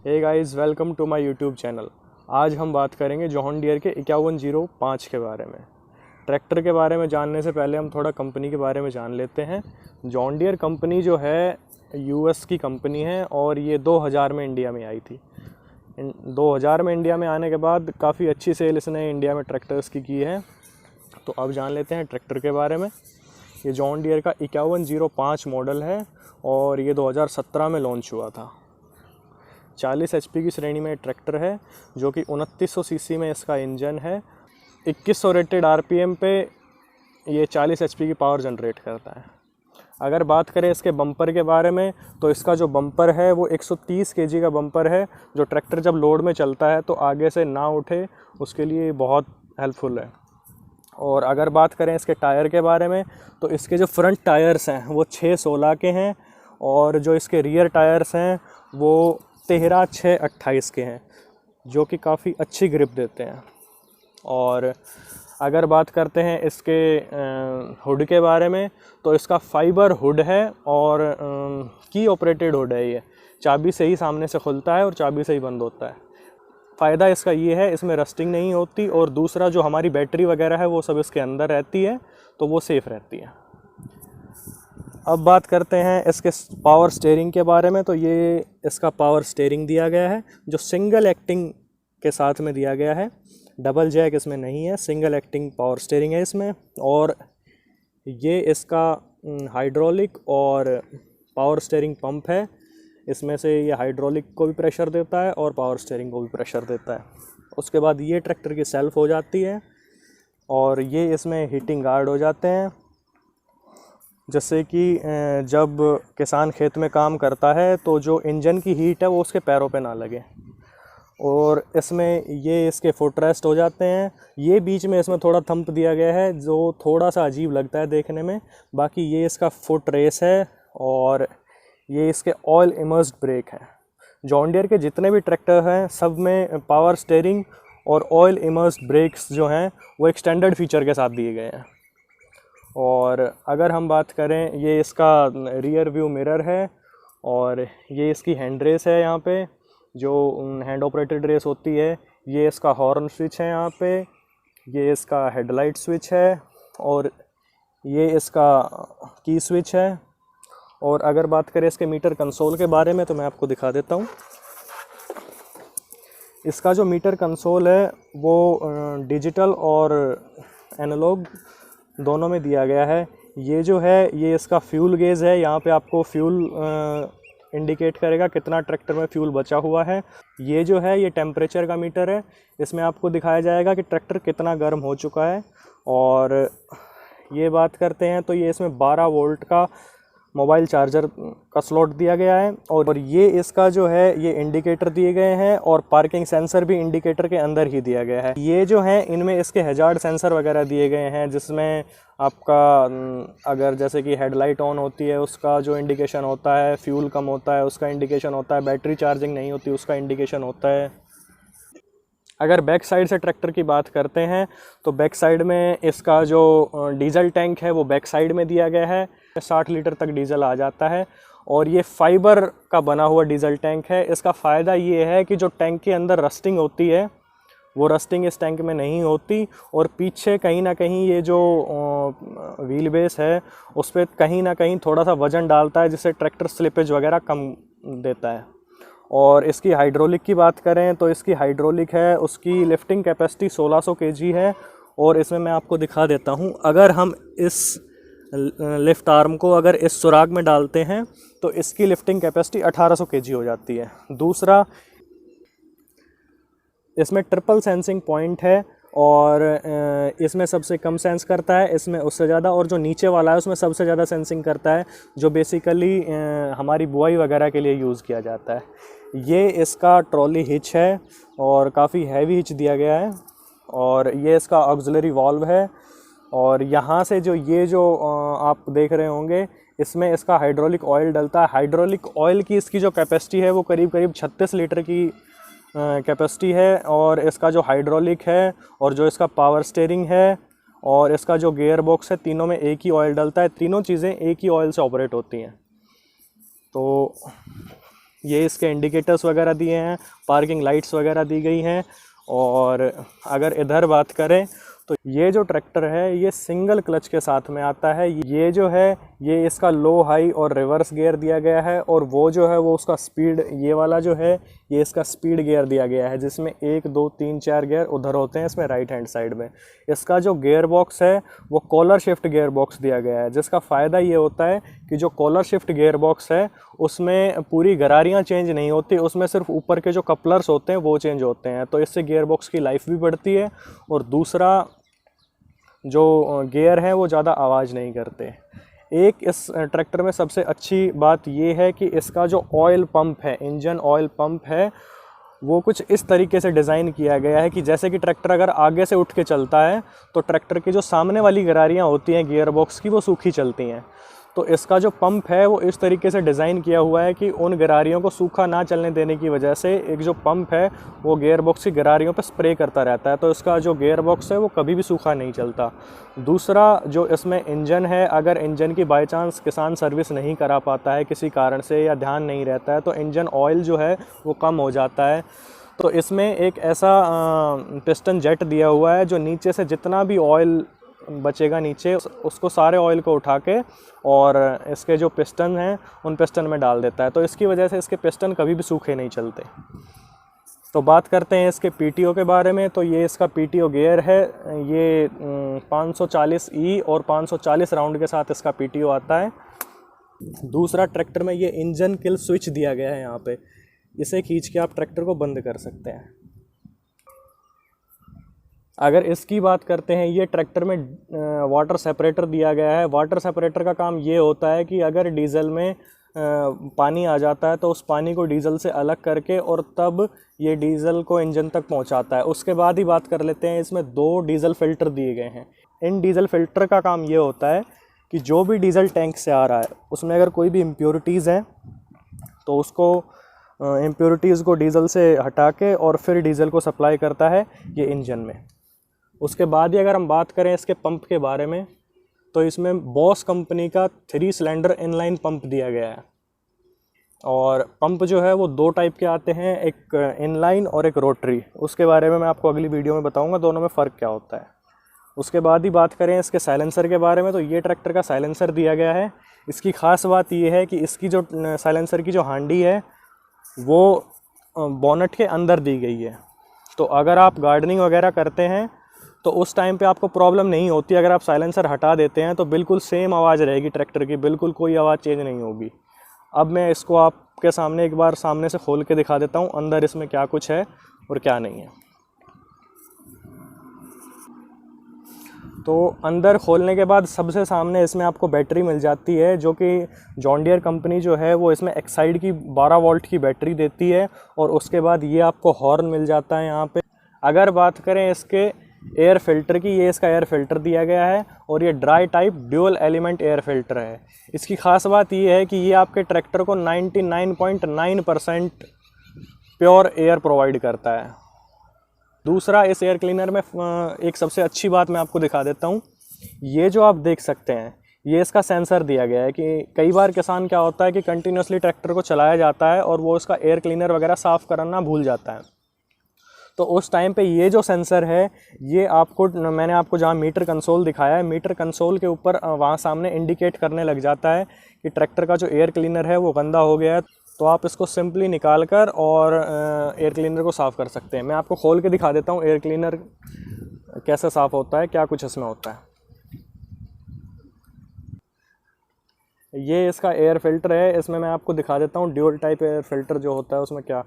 Hey guys, welcome to my YouTube channel. आज हम बात करेंगे जॉन डियर के 5105 के बारे में। ट्रैक्टर के बारे में जानने से पहले हम थोड़ा कंपनी के बारे में जान लेते हैं। जॉन डियर कंपनी जो है यूएस की कंपनी है और ये 2000 में इंडिया में आई थी। 2000 में इंडिया में आने के बाद काफ़ी अच्छी सेल इसने इंडिया में ट्रैक्टर्स की है। तो अब जान लेते हैं ट्रैक्टर के बारे में। ये जॉन डियर का 5105 मॉडल है और ये 2017 में लॉन्च हुआ था। 40 HP की श्रेणी में ट्रैक्टर है जो कि 2900 सीसी में इसका इंजन है। 2100 रेटेड RPM पे ये 40 HP की पावर जनरेट करता है। अगर बात करें इसके बम्पर के बारे में तो इसका जो बम्पर है वो 130 kg का बम्पर है, जो ट्रैक्टर जब लोड में चलता है तो आगे से ना उठे, उसके लिए बहुत हेल्पफुल है। और अगर बात करें इसके टायर के बारे में तो इसके जो फ्रंट टायर्स हैं वो 6/16 के हैं और जो इसके रियर टायर्स हैं वो 13/6/28 के हैं, जो कि काफ़ी अच्छी ग्रिप देते हैं। और अगर बात करते हैं इसके हुड के बारे में तो इसका फाइबर हुड है और की ऑपरेटेड हुड है। ये चाबी से ही सामने से खुलता है और चाबी से ही बंद होता है। फ़ायदा इसका ये है, इसमें रस्टिंग नहीं होती और दूसरा जो हमारी बैटरी वगैरह है वो सब इसके अंदर रहती है, तो वो सेफ़ रहती है। अब बात करते हैं इसके पावर स्टीयरिंग के बारे में। तो ये इसका पावर स्टीयरिंग दिया गया है जो सिंगल एक्टिंग के साथ में दिया गया है। डबल जैक इसमें नहीं है, सिंगल एक्टिंग पावर स्टीयरिंग है इसमें। और ये इसका हाइड्रोलिक और पावर स्टीयरिंग पंप है। इसमें से ये हाइड्रोलिक को भी प्रेशर देता है और पावर स्टीयरिंग को भी प्रेशर देता है। उसके बाद ये ट्रैक्टर की सेल्फ हो जाती है और ये इसमें हीटिंग गार्ड हो जाते हैं, जैसे कि जब किसान खेत में काम करता है तो जो इंजन की हीट है वो उसके पैरों पे ना लगे। और इसमें ये इसके फुट रेस्ट हो जाते हैं। ये बीच में इसमें थोड़ा थंप दिया गया है जो थोड़ा सा अजीब लगता है देखने में। बाकी ये इसका फुट रेस है और ये इसके ऑयल इमर्स्ड ब्रेक है। जॉन डियर के जितने भी ट्रैक्टर हैं सब में पावर स्टीयरिंग और ऑयल इमर्स्ड ब्रेक्स जो हैं वो एक स्टैंडर्ड फीचर के साथ दिए गए हैं। और अगर हम बात करें, ये इसका रियर व्यू मिरर है और ये इसकी हैंड रेस है। यहाँ पे जो हैंड ऑपरेटेड रेस होती है, ये इसका हॉर्न स्विच है यहाँ पे, ये इसका हेडलाइट स्विच है और ये इसका की स्विच है। और अगर बात करें इसके मीटर कंसोल के बारे में तो मैं आपको दिखा देता हूँ। इसका जो मीटर कंसोल है वो डिजिटल और एनालॉग दोनों में दिया गया है। ये जो है ये इसका फ्यूल गेज है। यहाँ पे आपको फ्यूल इंडिकेट करेगा कितना ट्रैक्टर में फ्यूल बचा हुआ है। ये जो है ये टेम्परेचर का मीटर है। इसमें आपको दिखाया जाएगा कि ट्रैक्टर कितना गर्म हो चुका है। और ये बात करते हैं तो ये इसमें 12 वोल्ट का मोबाइल चार्जर का स्लॉट दिया गया है। और ये इसका जो है ये इंडिकेटर दिए गए हैं और पार्किंग सेंसर भी इंडिकेटर के अंदर ही दिया गया है। ये जो है इनमें इसके हैजार्ड सेंसर वगैरह दिए गए हैं, जिसमें आपका अगर जैसे कि हेडलाइट ऑन होती है उसका जो इंडिकेशन होता है, फ्यूल कम होता है उसका इंडिकेशन होता है, बैटरी चार्जिंग नहीं होती उसका इंडिकेशन होता है। अगर बैक साइड से ट्रैक्टर की बात करते हैं तो बैक साइड में इसका जो डीजल टैंक है वो बैक साइड में दिया गया है। 60 लीटर तक डीजल आ जाता है और ये फाइबर का बना हुआ डीजल टैंक है। इसका फ़ायदा ये है कि जो टैंक के अंदर रस्टिंग होती है वो रस्टिंग इस टैंक में नहीं होती। और पीछे कहीं ना कहीं ये जो व्हील बेस है उस पर कहीं ना कहीं थोड़ा सा वज़न डालता है, जिससे ट्रैक्टर स्लिपेज वगैरह कम देता है। और इसकी हाइड्रोलिक की बात करें तो इसकी हाइड्रोलिक है, उसकी लिफ्टिंग कैपेसिटी 1600 kg है। और इसमें मैं आपको दिखा देता हूँ, अगर हम इस लिफ्ट आर्म को अगर इस सुराग में डालते हैं तो इसकी लिफ्टिंग कैपेसिटी 1800 kg हो जाती है। दूसरा, इसमें ट्रिपल सेंसिंग पॉइंट है और इसमें सबसे कम सेंस करता है, इसमें उससे ज़्यादा, और जो नीचे वाला है उसमें सबसे ज़्यादा सेंसिंग करता है, जो बेसिकली हमारी बुआई वगैरह के लिए यूज़ किया जाता है। ये इसका ट्रॉली हिच है और काफ़ी हैवी हिच दिया गया है। और ये इसका ऑक्सिलरी वाल्व है। और यहाँ से जो ये जो आप देख रहे होंगे इसमें इसका हाइड्रोलिक ऑयल डलता है। हाइड्रोलिक ऑयल की इसकी जो कैपेसिटी है वो करीब करीब 36 लीटर की कैपेसिटी है। और इसका जो हाइड्रोलिक है और जो इसका पावर स्टीयरिंग है और इसका जो गियर बॉक्स है, तीनों में एक ही ऑयल डलता है। तीनों चीज़ें एक ही ऑयल से ऑपरेट होती हैं। तो ये इसके इंडिकेटर्स वगैरह दिए हैं, पार्किंग लाइट्स वगैरह दी गई हैं। और अगर इधर बात करें तो ये जो ट्रैक्टर है ये सिंगल क्लच के साथ में आता है। ये जो है ये इसका लो हाई और रिवर्स गियर दिया गया है, और वो जो है वो उसका स्पीड, ये वाला जो है ये इसका स्पीड गियर दिया गया है, जिसमें 1 2 3 4 गियर उधर होते हैं इसमें राइट हैंड साइड में। इसका जो गियर बॉक्स है वो कॉलर शिफ्ट गियर बॉक्स दिया गया है, जिसका फ़ायदा ये होता है कि जो कॉलर शिफ्ट गियर बॉक्स है उसमें पूरी गरारियाँ चेंज नहीं होती, उसमें सिर्फ ऊपर के जो कपलर्स होते हैं वो चेंज होते हैं, तो इससे गियर बॉक्स की लाइफ भी बढ़ती है। और दूसरा जो गियर है वो ज़्यादा आवाज़ नहीं करते। एक इस ट्रैक्टर में सबसे अच्छी बात ये है कि इसका जो ऑयल पंप है, इंजन ऑयल पंप है, वो कुछ इस तरीके से डिज़ाइन किया गया है कि जैसे कि ट्रैक्टर अगर आगे से उठ के चलता है तो ट्रैक्टर की जो सामने वाली गरारियाँ होती हैं गियर बॉक्स की वो सूखी चलती हैं। तो इसका जो पंप है वो इस तरीके से डिज़ाइन किया हुआ है कि उन गरारियों को सूखा ना चलने देने की वजह से एक जो पंप है वो गियर बॉक्स की गरारियों पर स्प्रे करता रहता है, तो इसका जो गियर बॉक्स है वो कभी भी सूखा नहीं चलता। दूसरा जो इसमें इंजन है, अगर इंजन की बाई चांस किसान सर्विस नहीं करा पाता है किसी कारण से या ध्यान नहीं रहता है तो इंजन ऑयल जो है वो कम हो जाता है। तो इसमें एक ऐसा पिस्टन जेट दिया हुआ है जो नीचे से जितना भी ऑयल बचेगा नीचे उसको सारे ऑयल को उठा के और इसके जो पिस्टन हैं उन पिस्टन में डाल देता है, तो इसकी वजह से इसके पिस्टन कभी भी सूखे नहीं चलते। तो बात करते हैं इसके पीटीओ के बारे में। तो ये इसका पीटीओ गियर है, ये 540E और 540 राउंड के साथ इसका पीटीओ आता है। दूसरा, ट्रैक्टर में ये इंजन किल स्विच दिया गया है यहाँ पे, इसे खींच के आप ट्रैक्टर को बंद कर सकते हैं। अगर इसकी बात करते हैं, ये ट्रैक्टर में वाटर सेपरेटर दिया गया है। वाटर सेपरेटर का काम ये होता है कि अगर डीजल में पानी आ जाता है तो उस पानी को डीजल से अलग करके और तब ये डीजल को इंजन तक पहुंचाता है। उसके बाद ही बात कर लेते हैं, इसमें 2 डीजल फ़िल्टर दिए गए हैं। इन डीजल फ़िल्टर का काम ये होता है कि जो भी डीजल टैंक से आ रहा है उसमें अगर कोई भी इम्प्योरिटीज़ हैं तो उसको इम्प्योरिटीज़ को डीजल से हटा के और फिर डीजल को सप्लाई करता है ये इंजन में। उसके बाद ही अगर हम बात करें इसके पंप के बारे में तो इसमें बॉस कंपनी का 3 सिलेंडर इनलाइन पंप दिया गया है। और पंप जो है वो 2 टाइप के आते हैं, एक इनलाइन और एक रोटरी। उसके बारे में मैं आपको अगली वीडियो में बताऊंगा दोनों में फ़र्क क्या होता है। उसके बाद ही बात करें इसके साइलेंसर के बारे में, तो ये ट्रैक्टर का साइलेंसर दिया गया है। इसकी ख़ास बात ये है कि इसकी जो साइलेंसर की जो हांडी है वो बोनट के अंदर दी गई है। तो अगर आप गार्डनिंग वगैरह करते हैं तो उस टाइम पे आपको प्रॉब्लम नहीं होती। अगर आप साइलेंसर हटा देते हैं तो बिल्कुल सेम आवाज़ रहेगी ट्रैक्टर की, बिल्कुल कोई आवाज़ चेंज नहीं होगी। अब मैं इसको आपके सामने एक बार सामने से खोल के दिखा देता हूँ अंदर इसमें क्या कुछ है और क्या नहीं है। तो अंदर खोलने के बाद सबसे सामने इसमें आपको बैटरी मिल जाती है, जो कि जॉन डियर कंपनी जो है वो इसमें एक्साइड की 12 वोल्ट की बैटरी देती है। और उसके बाद ये आपको हॉर्न मिल जाता है यहाँ पे। अगर बात करें इसके एयर फिल्टर की, ये इसका एयर फिल्टर दिया गया है और ये dry type dual element air filter है। इसकी ख़ास बात ये है कि ये आपके ट्रैक्टर को 99.9% प्योर एयर प्रोवाइड करता है। दूसरा, इस एयर क्लीनर में एक सबसे अच्छी बात मैं आपको दिखा देता हूँ। ये जो आप देख सकते हैं ये इसका सेंसर दिया गया है कि कई बार किसान क्या होता है कि कंटिन्यूसली ट्रैक्टर को चलाया जाता है और वो इसका एयर क्लीनर वगैरह साफ़ करना भूल जाता है। तो उस टाइम पे ये जो सेंसर है ये आपको, मैंने आपको जहाँ मीटर कंसोल दिखाया है, मीटर कंसोल के ऊपर वहाँ सामने इंडिकेट करने लग जाता है कि ट्रैक्टर का जो एयर क्लीनर है वो गंदा हो गया है। तो आप इसको सिंपली निकाल कर और एयर क्लीनर को साफ़ कर सकते हैं। मैं आपको खोल के दिखा देता हूँ एयर क्लीनर कैसे साफ़ होता है, क्या कुछ इसमें होता है। ये इसका एयर फिल्टर है, इसमें मैं आपको दिखा देता हूँ ड्यूल टाइप एयर फिल्टर जो होता है उसमें क्या।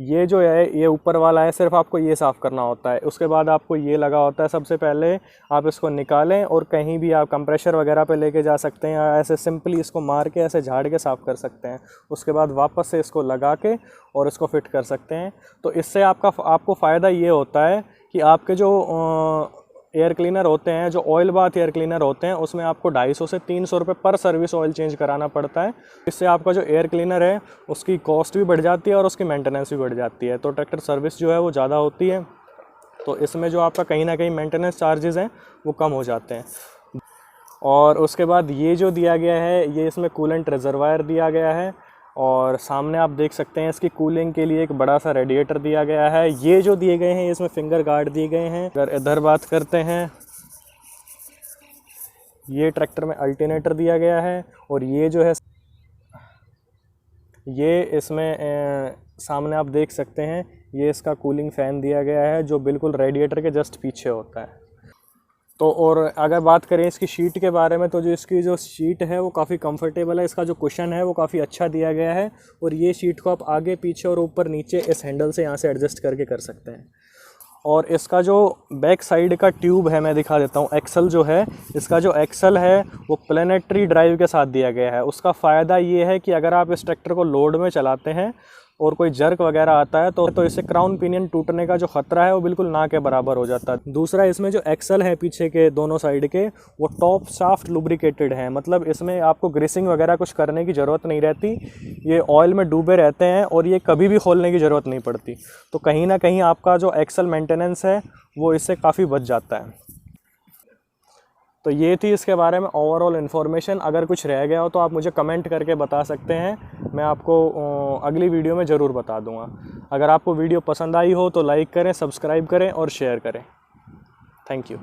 ये जो है ये ऊपर वाला है, सिर्फ आपको ये साफ़ करना होता है। उसके बाद आपको ये लगा होता है, सबसे पहले आप इसको निकालें और कहीं भी आप कंप्रेशर वगैरह पे लेके जा सकते हैं या ऐसे सिंपली इसको मार के ऐसे झाड़ के साफ़ कर सकते हैं। उसके बाद वापस से इसको लगा के और इसको फिट कर सकते हैं। तो इससे आपको फ़ायदा ये होता है कि आपके जो एयर क्लीनर होते हैं, जो ऑयल बाथ एयर क्लीनर होते हैं, उसमें आपको 250 से 300 रुपये पर सर्विस ऑयल चेंज कराना पड़ता है। इससे आपका जो एयर क्लीनर है उसकी कॉस्ट भी बढ़ जाती है और उसकी मेंटेनेंस भी बढ़ जाती है। तो ट्रैक्टर सर्विस जो है वो ज़्यादा होती है, तो इसमें जो आपका कहीं ना कहीं मेंटेनेंस चार्जेस हैं वो कम हो जाते हैं। और उसके बाद ये जो दिया गया है, ये इसमें कूलेंट रिजर्वायर दिया गया है। और सामने आप देख सकते हैं इसकी कूलिंग के लिए एक बड़ा सा रेडिएटर दिया गया है। ये जो दिए गए हैं इसमें फिंगर गार्ड दिए गए हैं। अगर इधर बात करते हैं, ये ट्रैक्टर में अल्टरनेटर दिया गया है और ये जो है ये इसमें सामने आप देख सकते हैं ये इसका कूलिंग फ़ैन दिया गया है जो बिल्कुल रेडिएटर के जस्ट पीछे होता है। तो और अगर बात करें इसकी शीट के बारे में, तो जो इसकी जो शीट है वो काफ़ी कंफर्टेबल है। इसका जो कुशन है वो काफ़ी अच्छा दिया गया है और ये शीट को आप आगे पीछे और ऊपर नीचे इस हैंडल से यहाँ से एडजस्ट करके कर सकते हैं। और इसका जो बैक साइड का ट्यूब है मैं दिखा देता हूँ। एक्सल जो है, इसका जो एक्सल है वो प्लेनेटरी ड्राइव के साथ दिया गया है। उसका फ़ायदा ये है कि अगर आप इस ट्रैक्टर को लोड में चलाते हैं और कोई जर्क वगैरह आता है तो इससे क्राउन पिनियन टूटने का जो ख़तरा है वो बिल्कुल ना के बराबर हो जाता है। दूसरा, इसमें जो एक्सल है पीछे के दोनों साइड के, वो टॉप शाफ्ट लुब्रिकेटेड है, मतलब इसमें आपको ग्रीसिंग वगैरह कुछ करने की ज़रूरत नहीं रहती। ये ऑयल में डूबे रहते हैं और ये कभी भी खोलने की ज़रूरत नहीं पड़ती। तो कहीं ना कहीं आपका जो एक्सल मेंटेनेंस है वो इससे काफ़ी बच जाता है। तो ये थी इसके बारे में ओवरऑल इन्फॉर्मेशन। अगर कुछ रह गया हो तो आप मुझे कमेंट करके बता सकते हैं, मैं आपको अगली वीडियो में ज़रूर बता दूंगा। अगर आपको वीडियो पसंद आई हो तो लाइक करें, सब्सक्राइब करें और शेयर करें। Thank you.